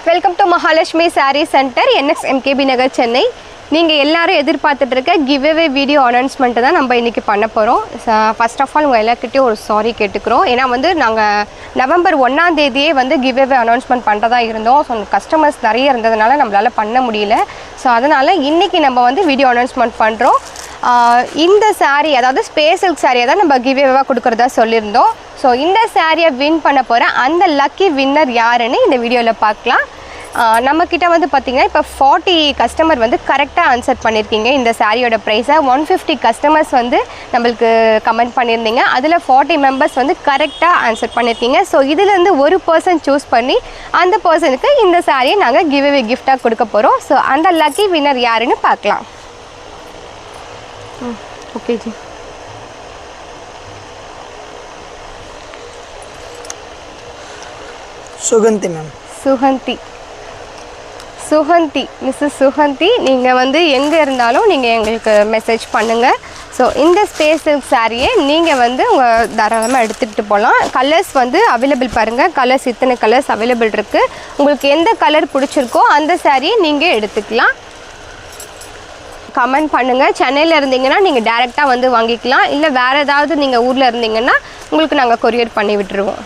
Welcome to Mahalakshmi sari centre NXMKB Nagar Chennai. நீங்கள் எல்லாரும் எதிர்பார்த்துட்டு இருக்க கிவ் அவே வீடியோ அனௌன்ஸ்மெண்ட்டு தான் நம்ம இன்றைக்கி பண்ண போகிறோம். ஃபர்ஸ்ட் ஆஃப் ஆல் உங்கள் எல்லாருக்கிட்டையும் ஒரு சாரி கேட்டுக்கிறோம். ஏன்னா நாங்கள் நவம்பர் 1ஆம் தேதியே கிவ் அவே அனௌன்ஸ்மெண்ட் பண்ணுறதா இருந்தோம். ஸோ கஸ்டமர்ஸ் நிறைய இருந்ததுனால நம்மளால் பண்ண முடியல. ஸோ அதனால் இன்றைக்கி நம்ம வீடியோ அனௌன்ஸ்மெண்ட் பண்ணுறோம். இந்த சாரீ அதாவது ஸ்பேஸ் சில்க் சாரியை தான் நம்ம கிவ் அவேவாக கொடுக்குறதா சொல்லியிருந்தோம். ஸோ இந்த சாரியை வின் பண்ண போகிற அந்த லக்கி வின்னர் யாருன்னு இந்த வீடியோவில் பார்க்கலாம். நம்மக்கிட்ட பார்த்திங்கன்னா இப்போ 40 கஸ்டமர் கரெக்டாக ஆன்சர் பண்ணியிருக்கீங்க. இந்த சாரியோட ப்ரைஸை 150 கஸ்டமர்ஸ் நம்மளுக்கு கமெண்ட் பண்ணியிருந்தீங்க. அதில் 40 மெம்பர்ஸ் கரெக்டாக ஆன்சர் பண்ணியிருக்கீங்க. ஸோ இதுலேருந்து ஒரு பர்சன் சூஸ் பண்ணி அந்த பர்சனுக்கு இந்த சாரியை நாங்கள் கிவ் அவே கிஃப்டாக கொடுக்க போகிறோம். ஸோ அந்த லக்கி வின்னர் யாருன்னு பார்க்கலாம். Okay ji. Suganthi ma'am. Suganthi Mrs Suganthi, நீங்கள் எங்கே இருந்தாலும் நீங்கள் எங்களுக்கு மெசேஜ் பண்ணுங்கள். ஸோ இந்த ஸ்பேஸ் சில்க் சாரியை நீங்கள் உங்கள் தாராளமாக எடுத்துகிட்டு போகலாம். கலர்ஸ் அவைலபிள் பாருங்கள். கலர்ஸ் இத்தனை கலர்ஸ் அவைலபிள் இருக்குது. உங்களுக்கு எந்த கலர் பிடிச்சிருக்கோ அந்த சாரியை நீங்கள் எடுத்துக்கலாம். கமெண்ட் பண்ணுங்கள். சென்னையில் இருந்தீங்கன்னா நீங்கள் டேரெக்டாக வாங்கிக்கலாம். இல்லை வேறு ஏதாவது நீங்கள் ஊரில் இருந்தீங்கன்னா உங்களுக்கு நாங்கள் கொரியர் பண்ணி விட்டுருவோம்.